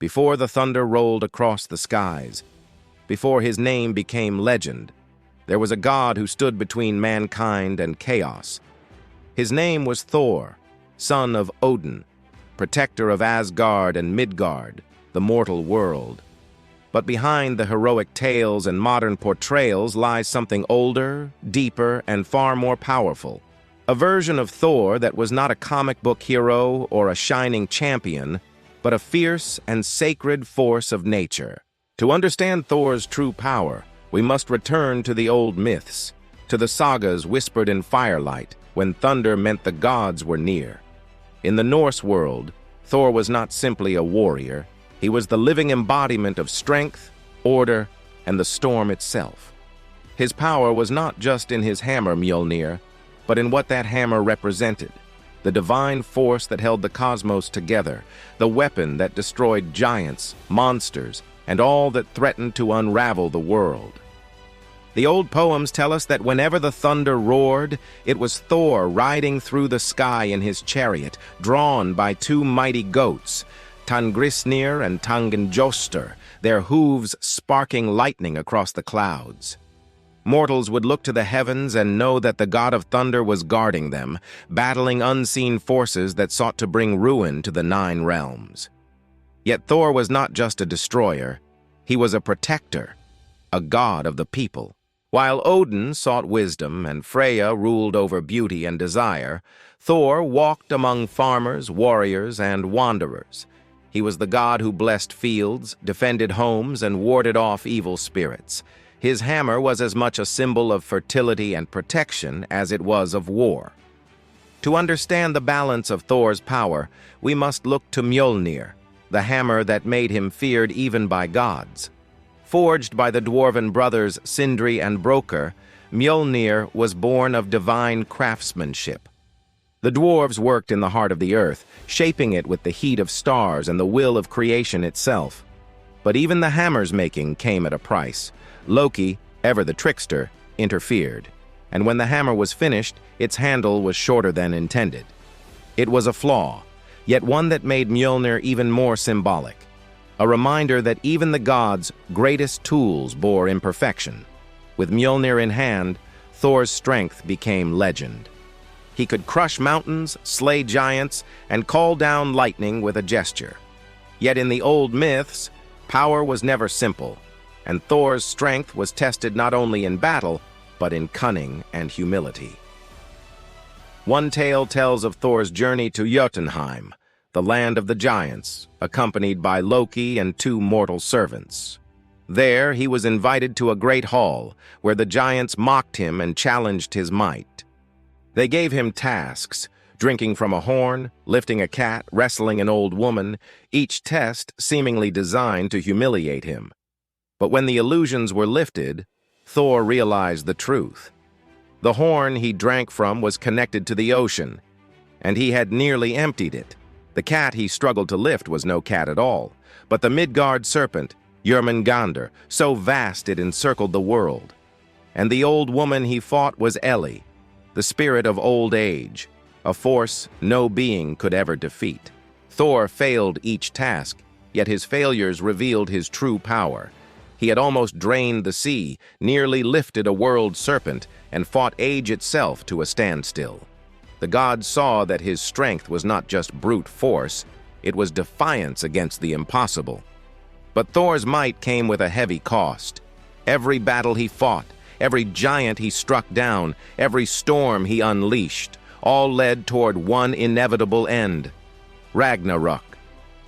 before the thunder rolled across the skies, before his name became legend, there was a god who stood between mankind and chaos. His name was Thor, son of Odin, protector of Asgard and Midgard, the mortal world. But behind the heroic tales and modern portrayals lies something older, deeper, and far more powerful. A version of Thor that was not a comic book hero or a shining champion, but a fierce and sacred force of nature. To understand Thor's true power, we must return to the old myths, to the sagas whispered in firelight when thunder meant the gods were near. In the Norse world, Thor was not simply a warrior. He was the living embodiment of strength, order, and the storm itself. His power was not just in his hammer Mjölnir, but in what that hammer represented, the divine force that held the cosmos together, the weapon that destroyed giants, monsters, and all that threatened to unravel the world. The old poems tell us that whenever the thunder roared, it was Thor riding through the sky in his chariot, drawn by two mighty goats, Tangrisnir and Tangenjoster, their hooves sparking lightning across the clouds. Mortals would look to the heavens and know that the god of thunder was guarding them, battling unseen forces that sought to bring ruin to the 9 realms. Yet Thor was not just a destroyer, he was a protector, a god of the people. While Odin sought wisdom and Freya ruled over beauty and desire, Thor walked among farmers, warriors, and wanderers. He was the god who blessed fields, defended homes, and warded off evil spirits. His hammer was as much a symbol of fertility and protection as it was of war. To understand the balance of Thor's power, we must look to Mjölnir, the hammer that made him feared even by gods. Forged by the dwarven brothers Sindri and Brokkr, Mjölnir was born of divine craftsmanship. The dwarves worked in the heart of the earth, shaping it with the heat of stars and the will of creation itself. But even the hammer's making came at a price. Loki, ever the trickster, interfered, and when the hammer was finished, its handle was shorter than intended. It was a flaw, yet one that made Mjölnir even more symbolic, a reminder that even the gods' greatest tools bore imperfection. With Mjölnir in hand, Thor's strength became legend. He could crush mountains, slay giants, and call down lightning with a gesture. Yet in the old myths, power was never simple, and Thor's strength was tested not only in battle, but in cunning and humility. One tale tells of Thor's journey to Jotunheim, the land of the giants, accompanied by Loki and 2 mortal servants. There, he was invited to a great hall, where the giants mocked him and challenged his might. They gave him tasks, drinking from a horn, lifting a cat, wrestling an old woman, each test seemingly designed to humiliate him. But when the illusions were lifted, Thor realized the truth. The horn he drank from was connected to the ocean, and he had nearly emptied it. The cat he struggled to lift was no cat at all, but the Midgard serpent, Jörmungandr, so vast it encircled the world. And the old woman he fought was Ellie, the spirit of old age, a force no being could ever defeat. Thor failed each task, yet his failures revealed his true power. He had almost drained the sea, nearly lifted a world serpent, and fought age itself to a standstill. The gods saw that his strength was not just brute force, it was defiance against the impossible. But Thor's might came with a heavy cost. Every battle he fought, every giant he struck down, every storm he unleashed, all led toward one inevitable end: Ragnarök,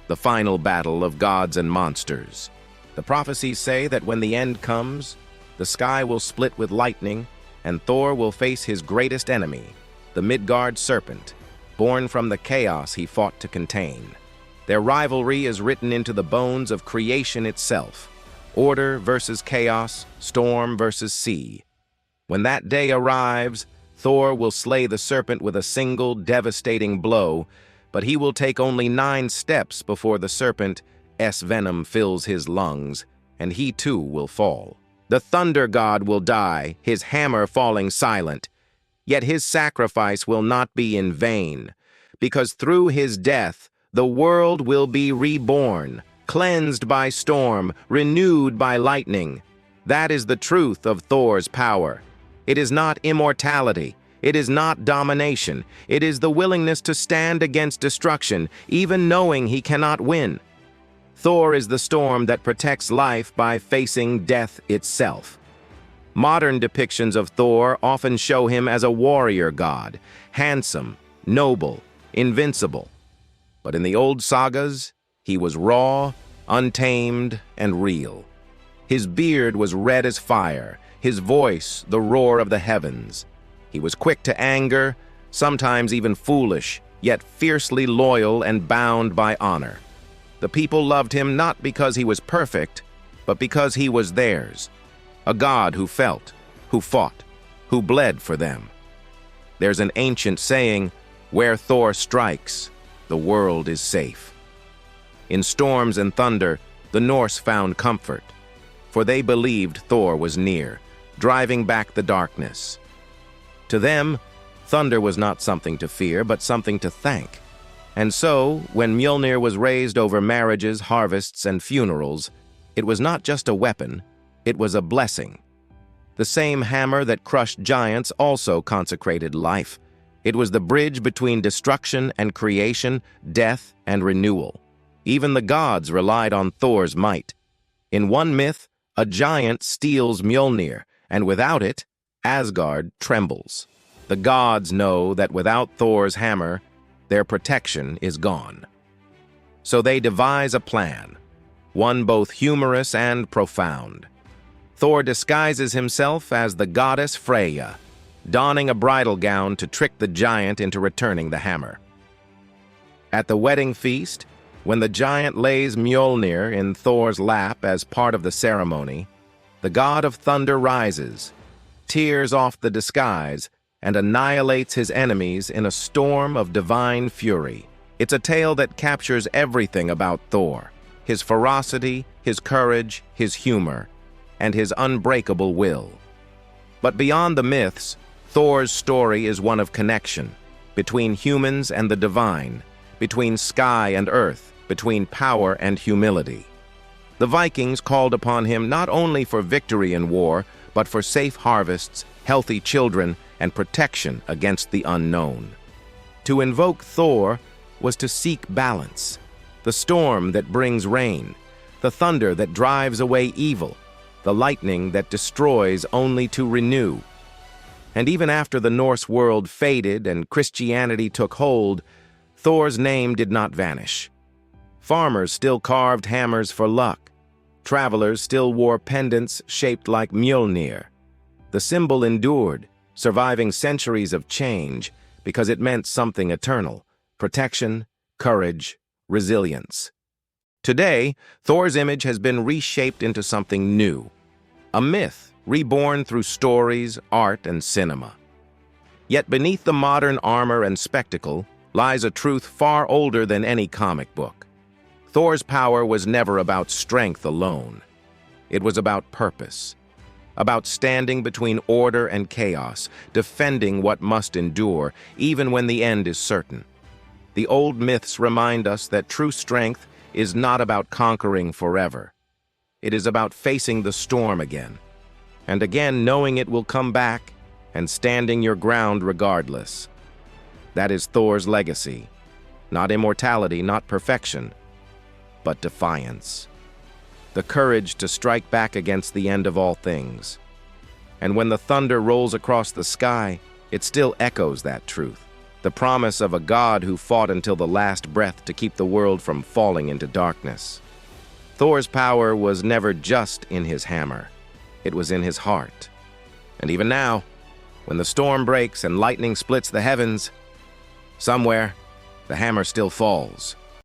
the final battle of gods and monsters. The prophecies say that when the end comes, the sky will split with lightning, and Thor will face his greatest enemy, the Midgard serpent, born from the chaos he fought to contain. Their rivalry is written into the bones of creation itself. Order versus chaos, storm versus sea. When that day arrives, Thor will slay the serpent with a single devastating blow, but he will take only 9 steps before the serpent's venom fills his lungs, and he too will fall. The thunder god will die, his hammer falling silent. Yet his sacrifice will not be in vain, because through his death, the world will be reborn, cleansed by storm, renewed by lightning. That is the truth of Thor's power. It is not immortality. It is not domination. It is the willingness to stand against destruction, even knowing he cannot win. Thor is the storm that protects life by facing death itself. Modern depictions of Thor often show him as a warrior god, handsome, noble, invincible. But in the old sagas, he was raw, untamed, and real. His beard was red as fire, his voice the roar of the heavens. He was quick to anger, sometimes even foolish, yet fiercely loyal and bound by honor. The people loved him not because he was perfect, but because he was theirs. A god who felt, who fought, who bled for them. There's an ancient saying, "Where Thor strikes, the world is safe." In storms and thunder, the Norse found comfort, for they believed Thor was near, driving back the darkness. To them, thunder was not something to fear, but something to thank. And so, when Mjölnir was raised over marriages, harvests, and funerals, it was not just a weapon, it was a blessing. The same hammer that crushed giants also consecrated life. It was the bridge between destruction and creation, death and renewal. Even the gods relied on Thor's might. In one myth, a giant steals Mjölnir, and without it, Asgard trembles. The gods know that without Thor's hammer, their protection is gone. So they devise a plan, one both humorous and profound. Thor disguises himself as the goddess Freyja, donning a bridal gown to trick the giant into returning the hammer. At the wedding feast, when the giant lays Mjölnir in Thor's lap as part of the ceremony, the god of thunder rises, tears off the disguise, and annihilates his enemies in a storm of divine fury. It's a tale that captures everything about Thor: his ferocity, his courage, his humor, and his unbreakable will. But beyond the myths, Thor's story is one of connection, between humans and the divine, between sky and earth, between power and humility. The Vikings called upon him not only for victory in war, but for safe harvests, healthy children, and protection against the unknown. To invoke Thor was to seek balance, the storm that brings rain, the thunder that drives away evil, the lightning that destroys only to renew. And even after the Norse world faded and Christianity took hold, Thor's name did not vanish. Farmers still carved hammers for luck. Travelers still wore pendants shaped like Mjölnir. The symbol endured, surviving centuries of change because it meant something eternal: protection, courage, resilience. Today, Thor's image has been reshaped into something new, a myth reborn through stories, art, and cinema. Yet beneath the modern armor and spectacle lies a truth far older than any comic book. Thor's power was never about strength alone. It was about purpose, about standing between order and chaos, defending what must endure, even when the end is certain. The old myths remind us that true strength is not about conquering forever. It is about facing the storm again, and again knowing it will come back, and standing your ground regardless. That is Thor's legacy. Not immortality, not perfection, but defiance. The courage to strike back against the end of all things. And when the thunder rolls across the sky, it still echoes that truth, the promise of a God who fought until the last breath to keep the world from falling into darkness. Thor's power was never just in his hammer. It was in his heart. And even now, when the storm breaks and lightning splits the heavens, somewhere, the hammer still falls.